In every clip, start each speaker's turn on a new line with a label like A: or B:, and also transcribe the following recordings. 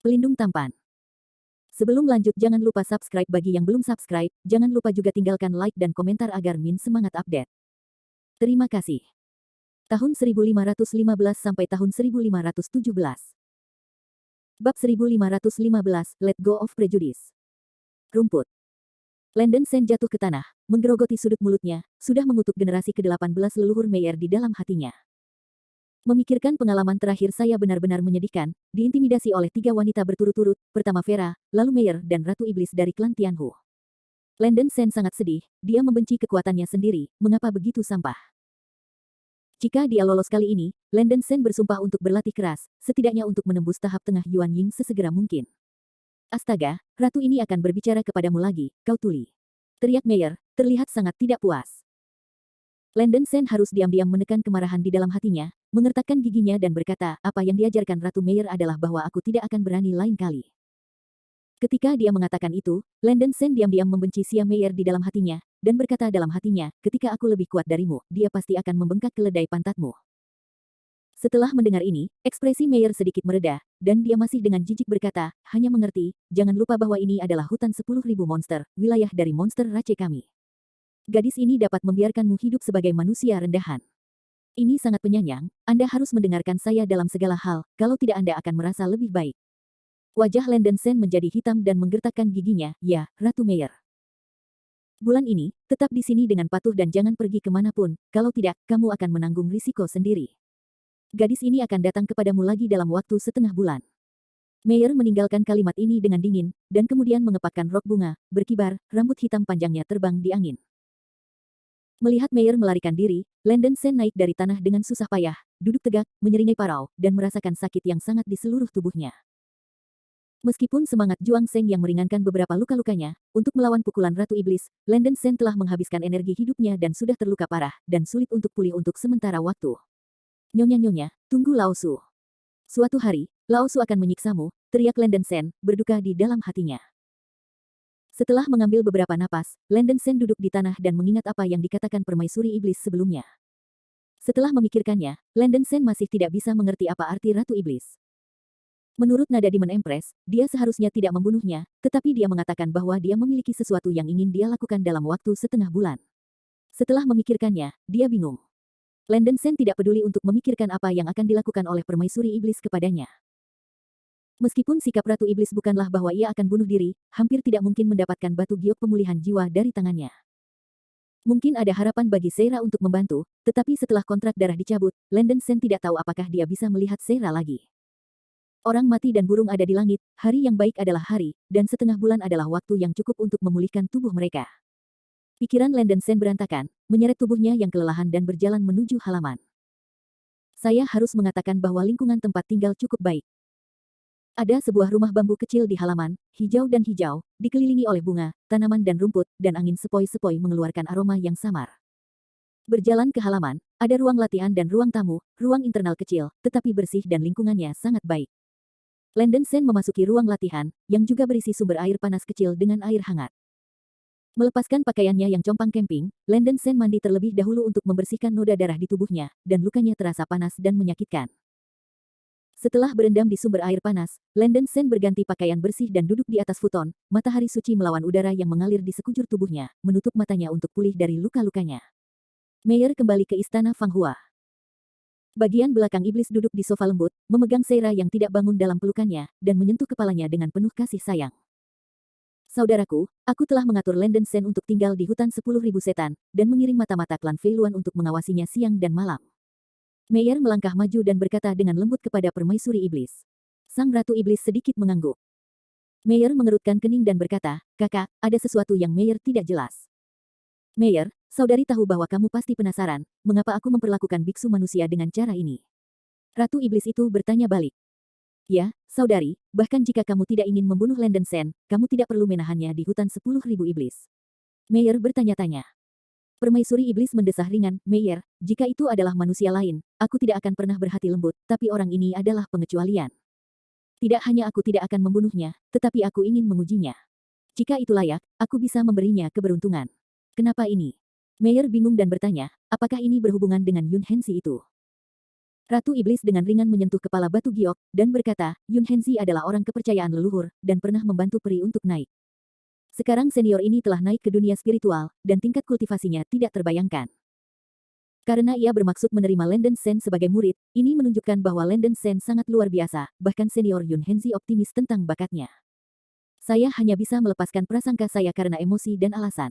A: Pelindung tampan. Sebelum lanjut jangan lupa subscribe bagi yang belum subscribe, jangan lupa juga tinggalkan like dan komentar agar Min semangat update. Terima kasih. Tahun 1515 sampai tahun 1517. Bab 1515, Let Go of Prejudice. Rumput. Landon Sen jatuh ke tanah, menggerogoti sudut mulutnya, sudah mengutuk generasi ke-18 leluhur Meyer di dalam hatinya. Memikirkan pengalaman terakhir saya benar-benar menyedihkan, diintimidasi oleh 3 wanita berturut-turut, pertama Vera, lalu Meyer dan Ratu Iblis dari klan Tianhu. Landon Sen sangat sedih, dia membenci kekuatannya sendiri, mengapa begitu sampah. Jika dia lolos kali ini, Landon Sen bersumpah untuk berlatih keras, setidaknya untuk menembus tahap tengah Yuan Ying sesegera mungkin. Astaga, ratu ini akan berbicara kepadamu lagi, kau tuli. Teriak Meyer, terlihat sangat tidak puas. Landon Sen harus diam-diam menekan kemarahan di dalam hatinya, mengertakkan giginya dan berkata, apa yang diajarkan Ratu Meyer adalah bahwa aku tidak akan berani lain kali. Ketika dia mengatakan itu, Landon Sen diam-diam membenci Xia Meyer di dalam hatinya, dan berkata dalam hatinya, ketika aku lebih kuat darimu, dia pasti akan membengkak keledai pantatmu. Setelah mendengar ini, ekspresi Meyer sedikit mereda, dan dia masih dengan jijik berkata, hanya mengerti, jangan lupa bahwa ini adalah hutan 10.000 monster, wilayah dari monster race kami. Gadis ini dapat membiarkanmu hidup sebagai manusia rendahan. Ini sangat penyayang, Anda harus mendengarkan saya dalam segala hal, kalau tidak Anda akan merasa lebih baik. Wajah Landon Sen menjadi hitam dan menggertakkan giginya, ya, Ratu Meyer. Bulan ini, tetap di sini dengan patuh dan jangan pergi kemanapun, kalau tidak, kamu akan menanggung risiko sendiri. Gadis ini akan datang kepadamu lagi dalam waktu setengah bulan. Meyer meninggalkan kalimat ini dengan dingin, dan kemudian mengepakkan rok bunga, berkibar, rambut hitam panjangnya terbang di angin. Melihat Meyer melarikan diri, Landon Sen naik dari tanah dengan susah payah, duduk tegak, menyeringai parau, dan merasakan sakit yang sangat di seluruh tubuhnya. Meskipun semangat Juang Seng yang meringankan beberapa luka-lukanya, untuk melawan pukulan Ratu Iblis, Landon Sen telah menghabiskan energi hidupnya dan sudah terluka parah, dan sulit untuk pulih untuk sementara waktu. Nyonya-nyonya, tunggu Lao Su. Suatu hari, Lao Su akan menyiksamu, teriak Landon Sen, berduka di dalam hatinya. Setelah mengambil beberapa napas, Landon Sen duduk di tanah dan mengingat apa yang dikatakan permaisuri iblis sebelumnya. Setelah memikirkannya, Landon Sen masih tidak bisa mengerti apa arti Ratu Iblis. Menurut nada Demon Empress, dia seharusnya tidak membunuhnya, tetapi dia mengatakan bahwa dia memiliki sesuatu yang ingin dia lakukan dalam waktu setengah bulan. Setelah memikirkannya, dia bingung. Landon Sen tidak peduli untuk memikirkan apa yang akan dilakukan oleh permaisuri iblis kepadanya. Meskipun sikap Ratu Iblis bukanlah bahwa ia akan bunuh diri, hampir tidak mungkin mendapatkan batu giok pemulihan jiwa dari tangannya. Mungkin ada harapan bagi Seira untuk membantu, tetapi setelah kontrak darah dicabut, Landon Sen tidak tahu apakah dia bisa melihat Seira lagi. Orang mati dan burung ada di langit, hari yang baik adalah hari, dan setengah bulan adalah waktu yang cukup untuk memulihkan tubuh mereka. Pikiran Landon Sen berantakan, menyeret tubuhnya yang kelelahan dan berjalan menuju halaman. Saya harus mengatakan bahwa lingkungan tempat tinggal cukup baik. Ada sebuah rumah bambu kecil di halaman, hijau dan hijau, dikelilingi oleh bunga, tanaman dan rumput, dan angin sepoi-sepoi mengeluarkan aroma yang samar. Berjalan ke halaman, ada ruang latihan dan ruang tamu, ruang internal kecil, tetapi bersih dan lingkungannya sangat baik. Landon Sen memasuki ruang latihan, yang juga berisi sumber air panas kecil dengan air hangat. Melepaskan pakaiannya yang compang camping, Landon Sen mandi terlebih dahulu untuk membersihkan noda darah di tubuhnya, dan lukanya terasa panas dan menyakitkan. Setelah berendam di sumber air panas, Landon Sen berganti pakaian bersih dan duduk di atas futon, matahari suci melawan udara yang mengalir di sekujur tubuhnya, menutup matanya untuk pulih dari luka-lukanya. Meyer kembali ke istana Fang Hua. Bagian belakang iblis duduk di sofa lembut, memegang Seira yang tidak bangun dalam pelukannya, dan menyentuh kepalanya dengan penuh kasih sayang. Saudaraku, aku telah mengatur Landon Sen untuk tinggal di hutan 10.000 setan, dan mengiring mata-mata klan Fei Luan untuk mengawasinya siang dan malam. Meyer melangkah maju dan berkata dengan lembut kepada permaisuri iblis. Sang Ratu Iblis sedikit mengangguk. Meyer mengerutkan kening dan berkata, kakak, ada sesuatu yang Meyer tidak jelas. Meyer, saudari tahu bahwa kamu pasti penasaran, mengapa aku memperlakukan biksu manusia dengan cara ini. Ratu Iblis itu bertanya balik. Ya, saudari, bahkan jika kamu tidak ingin membunuh Landon Sen, kamu tidak perlu menahannya di hutan 10.000 iblis. Meyer bertanya-tanya. Permaisuri iblis mendesah ringan, Meyer, jika itu adalah manusia lain, aku tidak akan pernah berhati lembut, tapi orang ini adalah pengecualian. Tidak hanya aku tidak akan membunuhnya, tetapi aku ingin mengujinya. Jika itu layak, aku bisa memberinya keberuntungan. Kenapa ini? Meyer bingung dan bertanya, apakah ini berhubungan dengan Yun Hensi itu? Ratu Iblis dengan ringan menyentuh kepala batu giok, dan berkata, Yun Henzi adalah orang kepercayaan leluhur, dan pernah membantu peri untuk naik. Sekarang senior ini telah naik ke dunia spiritual, dan tingkat kultivasinya tidak terbayangkan. Karena ia bermaksud menerima Landen Sen sebagai murid, ini menunjukkan bahwa Landen Sen sangat luar biasa, bahkan senior Yun Henzi optimis tentang bakatnya. Saya hanya bisa melepaskan prasangka saya karena emosi dan alasan.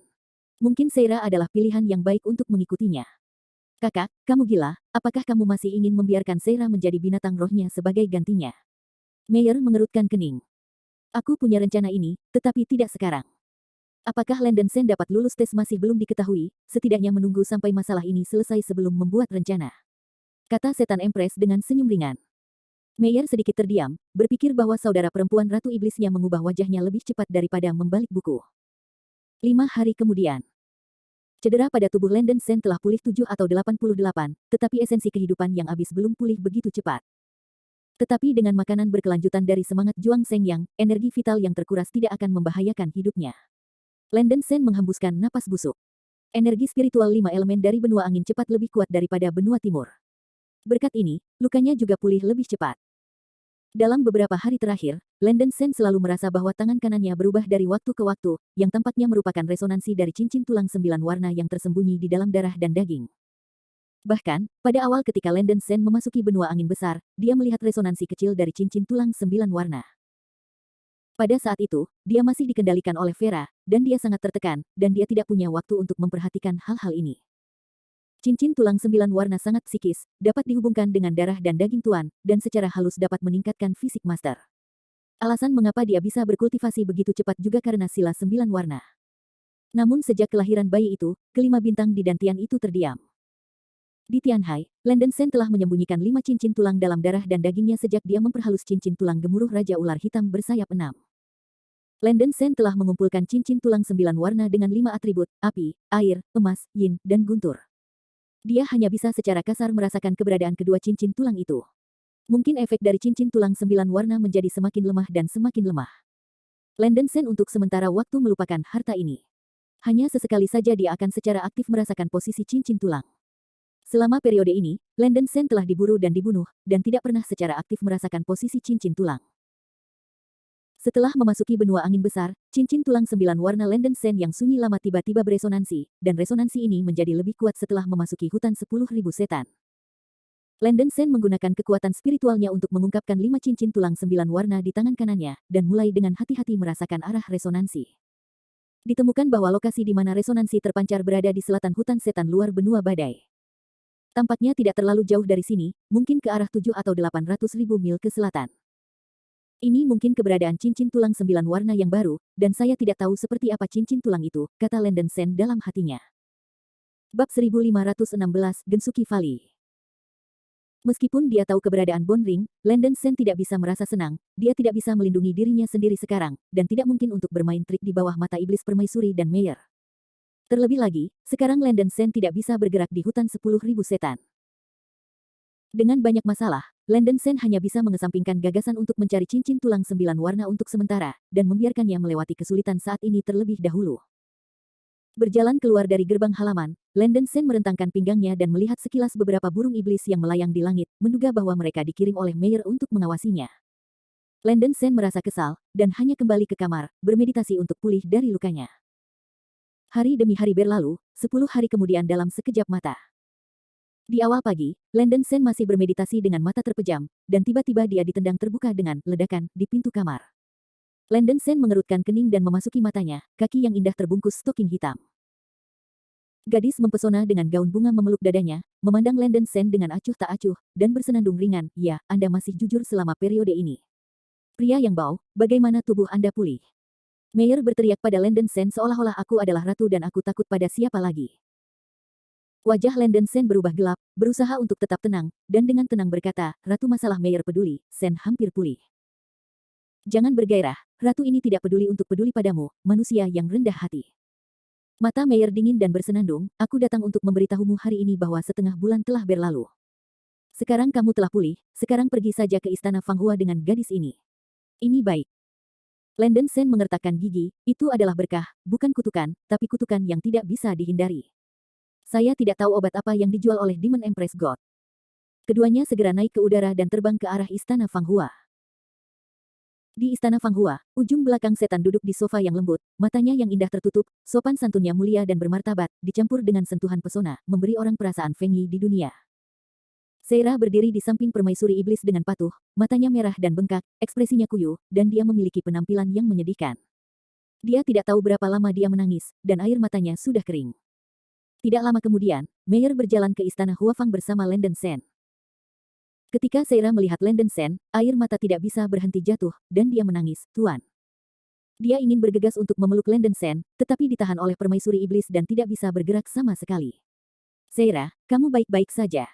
A: Mungkin Seira adalah pilihan yang baik untuk mengikutinya. Kakak, kamu gila, apakah kamu masih ingin membiarkan Seira menjadi binatang rohnya sebagai gantinya? Meyer mengerutkan kening. Aku punya rencana ini, tetapi tidak sekarang. Apakah Landen Sen dapat lulus tes masih belum diketahui, setidaknya menunggu sampai masalah ini selesai sebelum membuat rencana. Kata setan Empress dengan senyum ringan. Meyer sedikit terdiam, berpikir bahwa saudara perempuan Ratu Iblisnya mengubah wajahnya lebih cepat daripada membalik buku. 5 hari kemudian. Cedera pada tubuh Landen Sen telah pulih 7 atau 88, tetapi esensi kehidupan yang habis belum pulih begitu cepat. Tetapi dengan makanan berkelanjutan dari semangat Juang Seng Yang, energi vital yang terkuras tidak akan membahayakan hidupnya. Landen Sen menghembuskan napas busuk. Energi spiritual 5 elemen dari benua angin cepat lebih kuat daripada benua timur. Berkat ini, lukanya juga pulih lebih cepat. Dalam beberapa hari terakhir, Landen Sen selalu merasa bahwa tangan kanannya berubah dari waktu ke waktu, yang tampaknya merupakan resonansi dari cincin tulang 9 warna yang tersembunyi di dalam darah dan daging. Bahkan, pada awal ketika Landen Sen memasuki benua angin besar, dia melihat resonansi kecil dari cincin tulang 9 warna. Pada saat itu, dia masih dikendalikan oleh Vera, dan dia sangat tertekan, dan dia tidak punya waktu untuk memperhatikan hal-hal ini. Cincin tulang 9 warna sangat psikis, dapat dihubungkan dengan darah dan daging tuan, dan secara halus dapat meningkatkan fisik master. Alasan mengapa dia bisa berkultivasi begitu cepat juga karena sila 9 warna. Namun sejak kelahiran bayi itu, kelima bintang di dantian itu terdiam. Di Tianhai, Landen Sen telah menyembunyikan 5 cincin tulang dalam darah dan dagingnya sejak dia memperhalus cincin tulang gemuruh Raja Ular Hitam bersayap 6. Landen Sen telah mengumpulkan cincin tulang 9 warna dengan 5 atribut, api, air, emas, yin, dan guntur. Dia hanya bisa secara kasar merasakan keberadaan kedua cincin tulang itu. Mungkin efek dari cincin tulang 9 warna menjadi semakin lemah dan semakin lemah. Landen Sen untuk sementara waktu melupakan harta ini. Hanya sesekali saja dia akan secara aktif merasakan posisi cincin tulang. Selama periode ini, Landen Sen telah diburu dan dibunuh, dan tidak pernah secara aktif merasakan posisi cincin tulang. Setelah memasuki benua angin besar, cincin tulang 9 warna Landen Sen yang sunyi lama tiba-tiba beresonansi, dan resonansi ini menjadi lebih kuat setelah memasuki hutan 10.000 setan. Landen Sen menggunakan kekuatan spiritualnya untuk mengungkapkan 5 cincin tulang 9 warna di tangan kanannya, dan mulai dengan hati-hati merasakan arah resonansi. Ditemukan bahwa lokasi di mana resonansi terpancar berada di selatan hutan setan luar benua badai. Tampaknya tidak terlalu jauh dari sini, mungkin ke arah 7 atau 800.000 mil ke selatan. Ini mungkin keberadaan cincin tulang 9 warna yang baru, dan saya tidak tahu seperti apa cincin tulang itu, kata Landen Sen dalam hatinya. Bab 1516, Gensuki Valley. Meskipun dia tahu keberadaan Bone Ring, Landen Sen tidak bisa merasa senang, dia tidak bisa melindungi dirinya sendiri sekarang, dan tidak mungkin untuk bermain trik di bawah mata iblis permaisuri dan Meyer. Terlebih lagi, sekarang Landen Sen tidak bisa bergerak di hutan 10.000 setan. Dengan banyak masalah, Landen Sen hanya bisa mengesampingkan gagasan untuk mencari cincin tulang 9 warna untuk sementara, dan membiarkannya melewati kesulitan saat ini terlebih dahulu. Berjalan keluar dari gerbang halaman, Landen Sen merentangkan pinggangnya dan melihat sekilas beberapa burung iblis yang melayang di langit, menduga bahwa mereka dikirim oleh Meyer untuk mengawasinya. Landen Sen merasa kesal, dan hanya kembali ke kamar, bermeditasi untuk pulih dari lukanya. Hari demi hari berlalu, 10 hari kemudian dalam sekejap mata. Di awal pagi, Landen Sen masih bermeditasi dengan mata terpejam, dan tiba-tiba dia ditendang terbuka dengan ledakan di pintu kamar. Landen Sen mengerutkan kening dan memasuki matanya, kaki yang indah terbungkus stoking hitam. Gadis mempesona dengan gaun bunga memeluk dadanya, memandang Landen Sen dengan acuh tak acuh, dan bersenandung ringan, ya, Anda masih jujur selama periode ini. Pria yang bau, bagaimana tubuh Anda pulih? Meyer berteriak pada Landen Sen seolah-olah aku adalah ratu dan aku takut pada siapa lagi. Wajah Landen Sen berubah gelap, berusaha untuk tetap tenang, dan dengan tenang berkata, Ratu masalah Meyer peduli, Sen hampir pulih. Jangan bergairah, Ratu ini tidak peduli untuk peduli padamu, manusia yang rendah hati. Mata Meyer dingin dan bersenandung, aku datang untuk memberitahumu hari ini bahwa setengah bulan telah berlalu. Sekarang kamu telah pulih, sekarang pergi saja ke istana Fanghua dengan gadis ini. Ini baik. Landen Sen mengertakkan gigi, itu adalah berkah, bukan kutukan, tapi kutukan yang tidak bisa dihindari. Saya tidak tahu obat apa yang dijual oleh Demon Empress God. Keduanya segera naik ke udara dan terbang ke arah istana Fanghua. Di istana Fanghua, ujung belakang setan duduk di sofa yang lembut, matanya yang indah tertutup, sopan santunnya mulia dan bermartabat, dicampur dengan sentuhan pesona, memberi orang perasaan Feng Yi di dunia. Seira berdiri di samping permaisuri iblis dengan patuh, matanya merah dan bengkak, ekspresinya kuyu, dan dia memiliki penampilan yang menyedihkan. Dia tidak tahu berapa lama dia menangis, dan air matanya sudah kering. Tidak lama kemudian, Meyer berjalan ke istana Huafang bersama Landen Shen. Ketika Seira melihat Landen Shen, air mata tidak bisa berhenti jatuh, dan dia menangis, "Tuan." Dia ingin bergegas untuk memeluk Landen Shen, tetapi ditahan oleh permaisuri iblis dan tidak bisa bergerak sama sekali. "Seira, kamu baik-baik saja."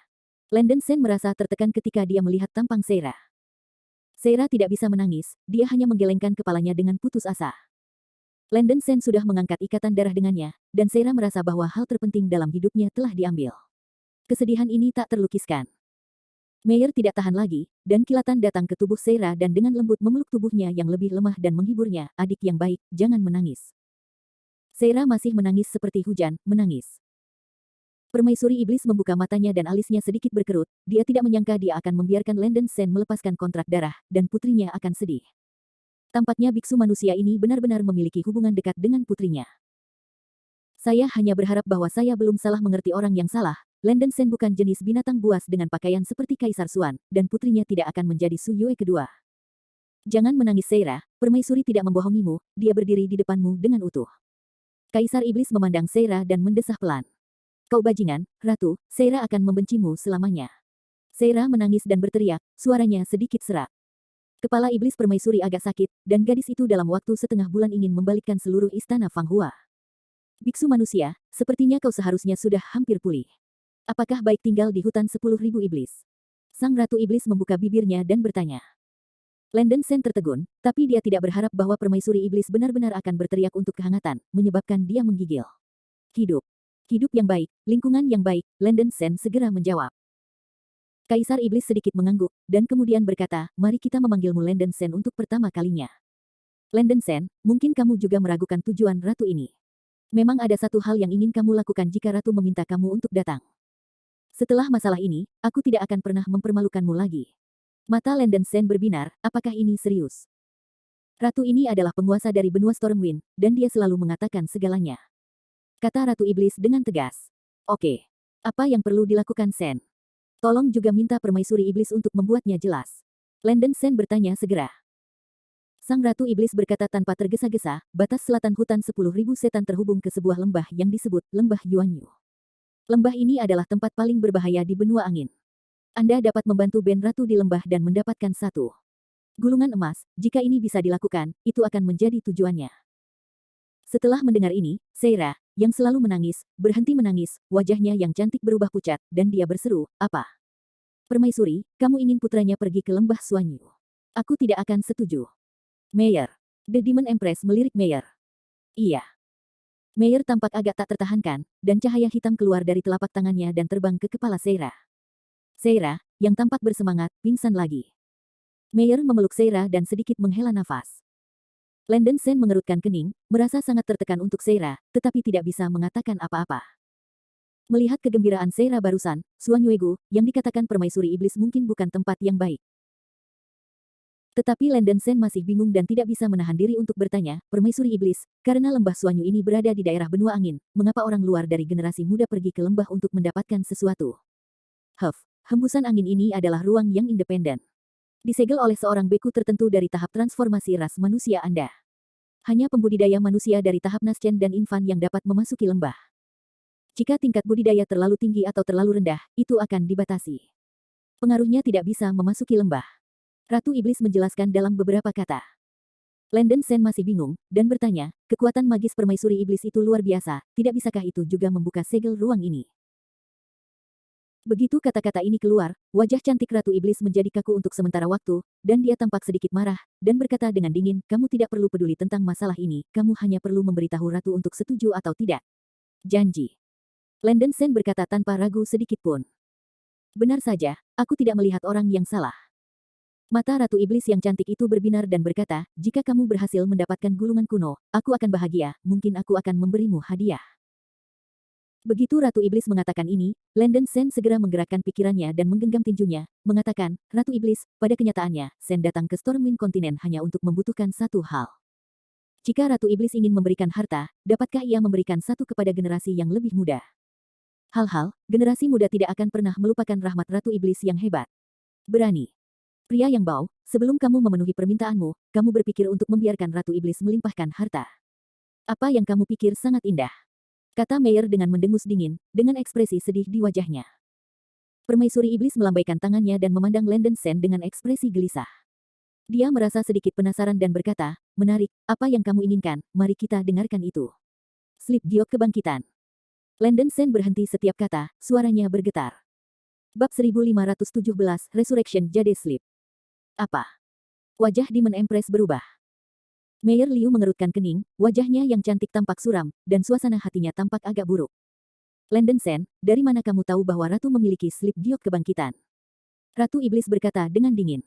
A: Landen Shen merasa tertekan ketika dia melihat tampang Seira. Seira tidak bisa menangis, dia hanya menggelengkan kepalanya dengan putus asa. Landen Shen sudah mengangkat ikatan darah dengannya, dan Seira merasa bahwa hal terpenting dalam hidupnya telah diambil. Kesedihan ini tak terlukiskan. Meyer tidak tahan lagi, dan kilatan datang ke tubuh Seira dan dengan lembut memeluk tubuhnya yang lebih lemah dan menghiburnya, "Adik yang baik, jangan menangis." Seira masih menangis seperti hujan, menangis. Permaisuri iblis membuka matanya dan alisnya sedikit berkerut, dia tidak menyangka dia akan membiarkan Landen Shen melepaskan kontrak darah, dan putrinya akan sedih. Tampaknya biksu manusia ini benar-benar memiliki hubungan dekat dengan putrinya. "Saya hanya berharap bahwa saya belum salah mengerti orang yang salah. Landen Shen bukan jenis binatang buas dengan pakaian seperti Kaisar Xuan, dan putrinya tidak akan menjadi Su Yue kedua." "Jangan menangis Seira, permaisuri tidak membohongimu, dia berdiri di depanmu dengan utuh." Kaisar Iblis memandang Seira dan mendesah pelan. "Kau bajingan, Ratu, Seira akan membencimu selamanya." Seira menangis dan berteriak, suaranya sedikit serak. Kepala Iblis permaisuri agak sakit, dan gadis itu dalam waktu setengah bulan ingin membalikkan seluruh istana Fanghua. "Biksu manusia, sepertinya kau seharusnya sudah hampir pulih. Apakah baik tinggal di hutan 10.000 iblis?" Sang Ratu Iblis membuka bibirnya dan bertanya. Landen Shen tertegun, tapi dia tidak berharap bahwa permaisuri iblis benar-benar akan berteriak untuk kehangatan, menyebabkan dia menggigil. "Hidup. Hidup yang baik, lingkungan yang baik," Landen Shen segera menjawab. Kaisar Iblis sedikit mengangguk, dan kemudian berkata, "Mari kita memanggilmu Landen Shen untuk pertama kalinya. Landen Shen, mungkin kamu juga meragukan tujuan ratu ini. Memang ada satu hal yang ingin kamu lakukan jika ratu meminta kamu untuk datang. Setelah masalah ini, aku tidak akan pernah mempermalukanmu lagi." Mata Landen Shen berbinar, apakah ini serius? Ratu ini adalah penguasa dari benua Stormwind, dan dia selalu mengatakan segalanya. Kata Ratu Iblis dengan tegas. "Oke. Apa yang perlu dilakukan Shen? Tolong juga minta permaisuri iblis untuk membuatnya jelas." Landen Shen bertanya segera. Sang Ratu Iblis berkata tanpa tergesa-gesa, "Batas selatan hutan 10.000 setan terhubung ke sebuah lembah yang disebut Lembah Yuanyu. Lembah ini adalah tempat paling berbahaya di benua angin. Anda dapat membantu Ben Ratu di lembah dan mendapatkan satu gulungan emas. Jika ini bisa dilakukan, itu akan menjadi tujuannya." Setelah mendengar ini, Seira, yang selalu menangis, berhenti menangis, wajahnya yang cantik berubah pucat, dan dia berseru, "Apa? Permaisuri, kamu ingin putranya pergi ke lembah Suanyu? Aku tidak akan setuju." "Meyer." The Demon Empress melirik Meyer. "Iya." Meyer tampak agak tak tertahankan, dan cahaya hitam keluar dari telapak tangannya dan terbang ke kepala Seira. Seira, yang tampak bersemangat, pingsan lagi. Meyer memeluk Seira dan sedikit menghela nafas. Landen Shen mengerutkan kening, merasa sangat tertekan untuk Seira, tetapi tidak bisa mengatakan apa-apa. Melihat kegembiraan Seira barusan, Suan Yuegu, yang dikatakan permaisuri iblis mungkin bukan tempat yang baik. Tetapi Landen Shen masih bingung dan tidak bisa menahan diri untuk bertanya, "Permaisuri iblis, karena lembah Suanyu ini berada di daerah benua angin, mengapa orang luar dari generasi muda pergi ke lembah untuk mendapatkan sesuatu?" Hembusan angin ini adalah ruang yang independen. Disegel oleh seorang beku tertentu dari tahap transformasi ras manusia Anda. Hanya pembudidaya manusia dari tahap Naschen dan Infan yang dapat memasuki lembah. Jika tingkat budidaya terlalu tinggi atau terlalu rendah, itu akan dibatasi. Pengaruhnya tidak bisa memasuki lembah. Ratu Iblis menjelaskan dalam beberapa kata. Landen Shen masih bingung, dan bertanya, "Kekuatan magis permaisuri iblis itu luar biasa, tidak bisakah itu juga membuka segel ruang ini?" Begitu kata-kata ini keluar, wajah cantik Ratu Iblis menjadi kaku untuk sementara waktu, dan dia tampak sedikit marah, dan berkata dengan dingin, "Kamu tidak perlu peduli tentang masalah ini, kamu hanya perlu memberitahu Ratu untuk setuju atau tidak." "Janji." Landen Shen berkata tanpa ragu sedikit pun. "Benar saja, aku tidak melihat orang yang salah." Mata Ratu Iblis yang cantik itu berbinar dan berkata, "Jika kamu berhasil mendapatkan gulungan kuno, aku akan bahagia, mungkin aku akan memberimu hadiah." Begitu Ratu Iblis mengatakan ini, Landon Sen segera menggerakkan pikirannya dan menggenggam tinjunya, mengatakan, Ratu Iblis, pada kenyataannya, Sen datang ke Stormwind Continent hanya untuk membutuhkan satu hal. Jika Ratu Iblis ingin memberikan harta, dapatkah ia memberikan satu kepada generasi yang lebih muda? Hal-hal, generasi muda tidak akan pernah melupakan rahmat Ratu Iblis yang hebat. Berani. Pria yang bau, sebelum kamu memenuhi permintaanmu, kamu berpikir untuk membiarkan Ratu Iblis melimpahkan harta. Apa yang kamu pikir sangat indah? Kata Meyer dengan mendengus dingin, dengan ekspresi sedih di wajahnya. Permaisuri Iblis melambaikan tangannya dan memandang Landon Sen dengan ekspresi gelisah. Dia merasa sedikit penasaran dan berkata, menarik, apa yang kamu inginkan, mari kita dengarkan itu. Slip giok kebangkitan. Landon Sen berhenti setiap kata, suaranya bergetar. Bab 1517, Resurrection Jade Slip. Apa? Wajah Demon Empress berubah. Meyer Liu mengerutkan kening, wajahnya yang cantik tampak suram, dan suasana hatinya tampak agak buruk. Landon Sen, dari mana kamu tahu bahwa Ratu memiliki slip giok kebangkitan? Ratu Iblis berkata dengan dingin.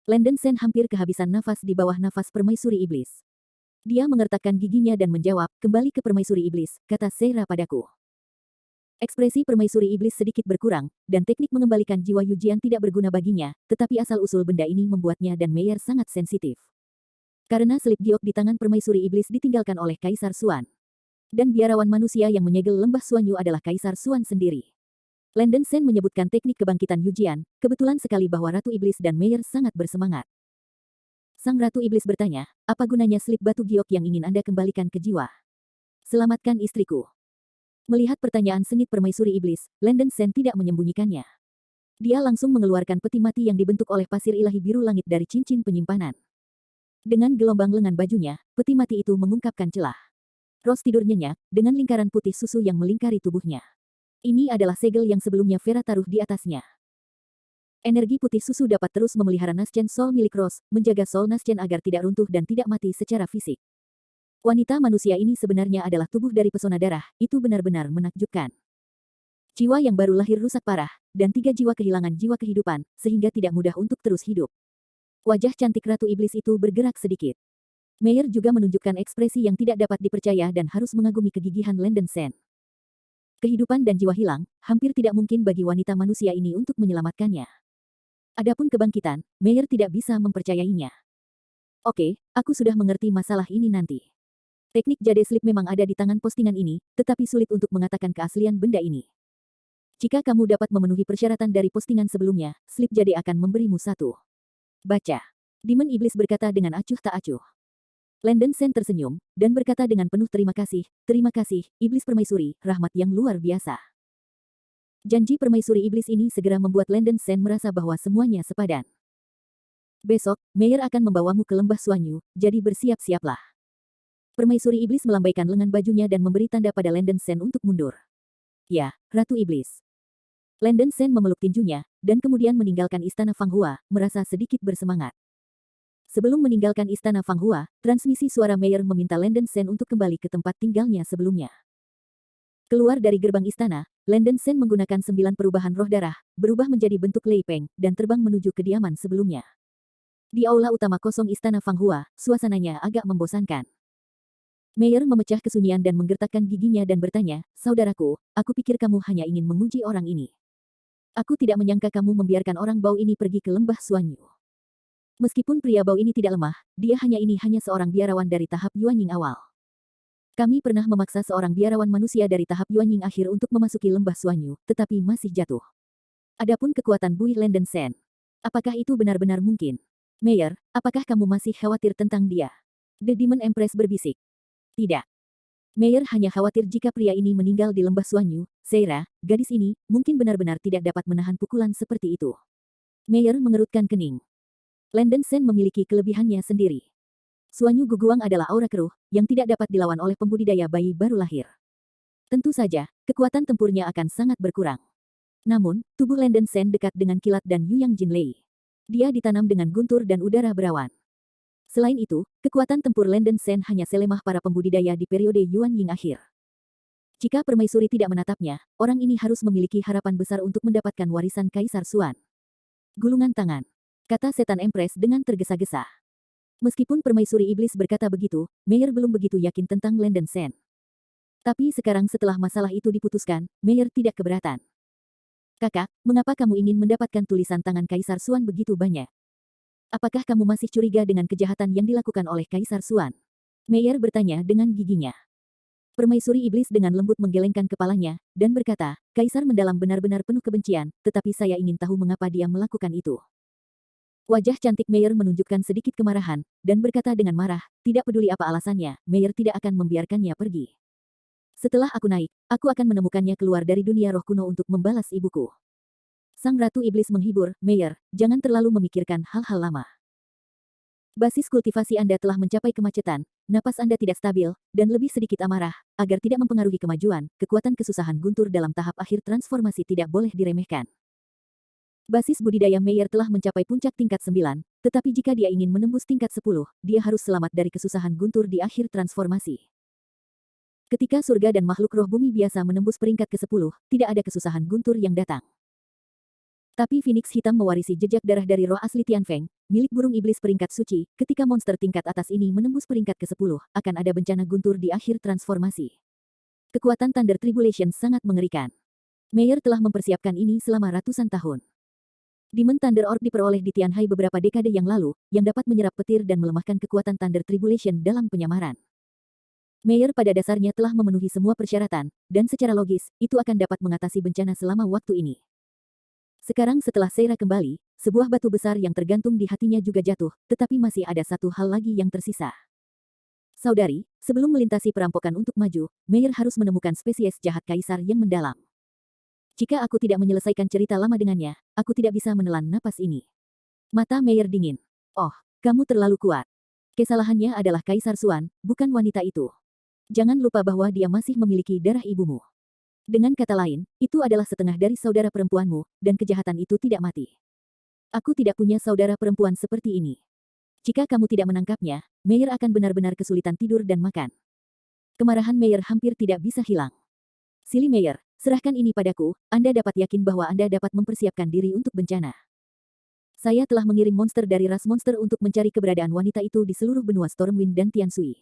A: Landon Sen hampir kehabisan nafas di bawah nafas Permaisuri Iblis. Dia mengertakkan giginya dan menjawab, kembali ke Permaisuri Iblis, kata Seira padaku. Ekspresi Permaisuri Iblis sedikit berkurang, dan teknik mengembalikan jiwa Yujian tidak berguna baginya, tetapi asal-usul benda ini membuatnya dan Meyer sangat sensitif. Karena slip giok di tangan Permaisuri Iblis ditinggalkan oleh Kaisar Xuan. Dan biarawan manusia yang menyegel lembah Xuanyu adalah Kaisar Xuan sendiri. Landon Sen menyebutkan teknik kebangkitan Yujian, kebetulan sekali bahwa Ratu Iblis dan Meyer sangat bersemangat. Sang Ratu Iblis bertanya, apa gunanya slip batu giok yang ingin Anda kembalikan ke jiwa? Selamatkan istriku. Melihat pertanyaan sengit Permaisuri Iblis, Landon Sen tidak menyembunyikannya. Dia langsung mengeluarkan peti mati yang dibentuk oleh pasir ilahi biru langit dari cincin penyimpanan. Dengan gelombang lengan bajunya, peti mati itu mengungkapkan celah. Ros tidur nyenyak, dengan lingkaran putih susu yang melingkari tubuhnya. Ini adalah segel yang sebelumnya Vera taruh di atasnya. Energi putih susu dapat terus memelihara Naschen Soul milik Ros, menjaga Soul Naschen agar tidak runtuh dan tidak mati secara fisik. Wanita manusia ini sebenarnya adalah tubuh dari pesona darah, itu benar-benar menakjubkan. Jiwa yang baru lahir rusak parah, dan 3 jiwa kehilangan jiwa kehidupan, sehingga tidak mudah untuk terus hidup. Wajah cantik Ratu Iblis itu bergerak sedikit. Meyer juga menunjukkan ekspresi yang tidak dapat dipercaya dan harus mengagumi kegigihan Landon Sen. Kehidupan dan jiwa hilang, hampir tidak mungkin bagi wanita manusia ini untuk menyelamatkannya. Adapun kebangkitan, Meyer tidak bisa mempercayainya. Oke, aku sudah mengerti masalah ini nanti. Teknik Jade Slip memang ada di tangan postingan ini, tetapi sulit untuk mengatakan keaslian benda ini. Jika kamu dapat memenuhi persyaratan dari postingan sebelumnya, Slip Jade akan memberimu satu. Baca. Demon Iblis berkata dengan acuh tak acuh. Landon Sen tersenyum, dan berkata dengan penuh terima kasih, Iblis Permaisuri, rahmat yang luar biasa. Janji Permaisuri Iblis ini segera membuat Landon Sen merasa bahwa semuanya sepadan. Besok, Meyer akan membawamu ke lembah Xuanyu, jadi bersiap-siaplah. Permaisuri Iblis melambaikan lengan bajunya dan memberi tanda pada Landon Sen untuk mundur. Ya, Ratu Iblis. Landon Sen memeluk tinjunya, dan kemudian meninggalkan istana Fang Hua, merasa sedikit bersemangat. Sebelum meninggalkan istana Fang Hua, transmisi suara Meyer meminta Landon Sen untuk kembali ke tempat tinggalnya sebelumnya. Keluar dari gerbang istana, Landon Sen menggunakan 9 perubahan roh darah, berubah menjadi bentuk Lei Peng, dan terbang menuju kediaman sebelumnya. Di aula utama kosong istana Fang Hua, suasananya agak membosankan. Meyer memecah kesunyian dan menggertakkan giginya dan bertanya, saudaraku, aku pikir kamu hanya ingin menguji orang ini. Aku tidak menyangka kamu membiarkan orang bau ini pergi ke lembah Xuanyu. Meskipun pria bau ini tidak lemah, dia hanya seorang biarawan dari tahap Yuanying awal. Kami pernah memaksa seorang biarawan manusia dari tahap Yuanying akhir untuk memasuki lembah Xuanyu, tetapi masih jatuh. Adapun kekuatan Bui Landon Sen. Apakah itu benar-benar mungkin? Meyer, apakah kamu masih khawatir tentang dia? The Demon Empress berbisik. Tidak. Meyer hanya khawatir jika pria ini meninggal di lembah Xuanyu, Seira, gadis ini, mungkin benar-benar tidak dapat menahan pukulan seperti itu. Meyer mengerutkan kening. Landon Sen memiliki kelebihannya sendiri. Xuanyu Guguang adalah aura keruh, yang tidak dapat dilawan oleh pembudidaya bayi baru lahir. Tentu saja, kekuatan tempurnya akan sangat berkurang. Namun, tubuh Landon Sen dekat dengan kilat dan Yuyang Jinlei. Dia ditanam dengan guntur dan udara berawan. Selain itu, kekuatan tempur Landon Sen hanya selemah para pembudidaya di periode Yuanying akhir. Jika permaisuri tidak menatapnya, orang ini harus memiliki harapan besar untuk mendapatkan warisan Kaisar Xuan. Gulungan tangan, kata Setan Empress dengan tergesa-gesa. Meskipun permaisuri iblis berkata begitu, Meyer belum begitu yakin tentang Landon Sen. Tapi sekarang setelah masalah itu diputuskan, Meyer tidak keberatan. Kakak, mengapa kamu ingin mendapatkan tulisan tangan Kaisar Xuan begitu banyak? Apakah kamu masih curiga dengan kejahatan yang dilakukan oleh Kaisar Xuan? Meyer bertanya dengan giginya. Permaisuri iblis dengan lembut menggelengkan kepalanya, dan berkata, Kaisar mendalam benar-benar penuh kebencian, tetapi saya ingin tahu mengapa dia melakukan itu. Wajah cantik Meyer menunjukkan sedikit kemarahan, dan berkata dengan marah, tidak peduli apa alasannya, Meyer tidak akan membiarkannya pergi. Setelah aku naik, aku akan menemukannya keluar dari dunia roh kuno untuk membalas ibuku. Sang Ratu Iblis menghibur, Meyer, jangan terlalu memikirkan hal-hal lama. Basis kultivasi Anda telah mencapai kemacetan, napas Anda tidak stabil, dan lebih sedikit amarah, agar tidak mempengaruhi kemajuan, kekuatan kesusahan guntur dalam tahap akhir transformasi tidak boleh diremehkan. Basis budidaya Meyer telah mencapai puncak tingkat 9, tetapi jika dia ingin menembus tingkat 10, dia harus selamat dari kesusahan guntur di akhir transformasi. Ketika surga dan makhluk roh bumi biasa menembus peringkat ke-10, tidak ada kesusahan guntur yang datang. Tapi Phoenix Hitam mewarisi jejak darah dari roh asli Tianfeng, milik burung iblis peringkat suci, ketika monster tingkat atas ini menembus peringkat ke-10, akan ada bencana guntur di akhir transformasi. Kekuatan Thunder Tribulation sangat mengerikan. Meyer telah mempersiapkan ini selama ratusan tahun. Demon Thunder Orb diperoleh di Tianhai beberapa dekade yang lalu, yang dapat menyerap petir dan melemahkan kekuatan Thunder Tribulation dalam penyamaran. Meyer pada dasarnya telah memenuhi semua persyaratan, dan secara logis, itu akan dapat mengatasi bencana selama waktu ini. Sekarang setelah Seira kembali, sebuah batu besar yang tergantung di hatinya juga jatuh, tetapi masih ada satu hal lagi yang tersisa. Saudari, sebelum melintasi perampokan untuk maju, Meyer harus menemukan spesies jahat kaisar yang mendalam. Jika aku tidak menyelesaikan cerita lama dengannya, aku tidak bisa menelan napas ini. Mata Meyer dingin. Oh, kamu terlalu kuat. Kesalahannya adalah Kaisar Xuan, bukan wanita itu. Jangan lupa bahwa dia masih memiliki darah ibumu. Dengan kata lain, itu adalah setengah dari saudara perempuanmu, dan kejahatan itu tidak mati. Aku tidak punya saudara perempuan seperti ini. Jika kamu tidak menangkapnya, Meyer akan benar-benar kesulitan tidur dan makan. Kemarahan Meyer hampir tidak bisa hilang. Silly Meyer, serahkan ini padaku, Anda dapat yakin bahwa Anda dapat mempersiapkan diri untuk bencana. Saya telah mengirim monster dari ras monster untuk mencari keberadaan wanita itu di seluruh benua Stormwind dan Tianshui.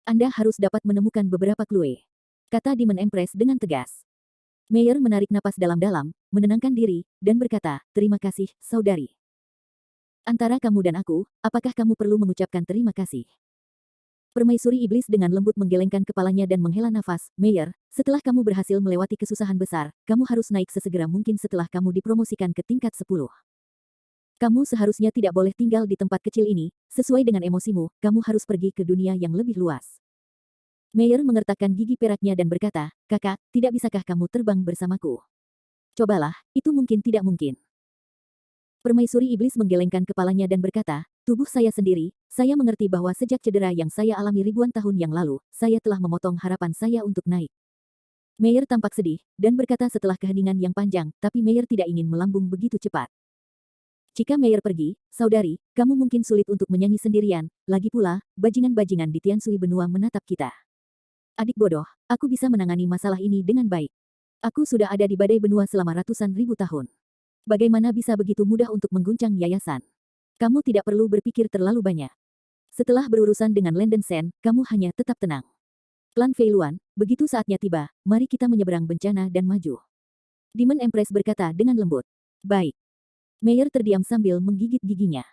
A: Anda harus dapat menemukan beberapa clue, kata Demon Empress dengan tegas. Meyer menarik napas dalam-dalam, menenangkan diri, dan berkata, terima kasih, saudari. Antara kamu dan aku, apakah kamu perlu mengucapkan terima kasih? Permaisuri Iblis dengan lembut menggelengkan kepalanya dan menghela nafas, Meyer, setelah kamu berhasil melewati kesusahan besar, kamu harus naik sesegera mungkin setelah kamu dipromosikan ke tingkat 10. Kamu seharusnya tidak boleh tinggal di tempat kecil ini, sesuai dengan emosimu, kamu harus pergi ke dunia yang lebih luas. Meyer mengertakkan gigi peraknya dan berkata, kakak, tidak bisakah kamu terbang bersamaku? Cobalah, itu mungkin tidak mungkin. Permaisuri Iblis menggelengkan kepalanya dan berkata, tubuh saya sendiri, saya mengerti bahwa sejak cedera yang saya alami ribuan tahun yang lalu, saya telah memotong harapan saya untuk naik. Meyer tampak sedih, dan berkata setelah keheningan yang panjang, tapi Meyer tidak ingin melambung begitu cepat. Jika Meyer pergi, saudari, kamu mungkin sulit untuk menyanyi sendirian, lagi pula, bajingan-bajingan di Tianshui benua menatap kita. Adik bodoh, aku bisa menangani masalah ini dengan baik. Aku sudah ada di badai benua selama ratusan ribu tahun. Bagaimana bisa begitu mudah untuk mengguncang yayasan? Kamu tidak perlu berpikir terlalu banyak. Setelah berurusan dengan Landen Sen, kamu hanya tetap tenang. Klan Fei Luan, begitu saatnya tiba, mari kita menyeberang bencana dan maju. Demon Empress berkata dengan lembut. Baik. Meyer terdiam sambil menggigit giginya.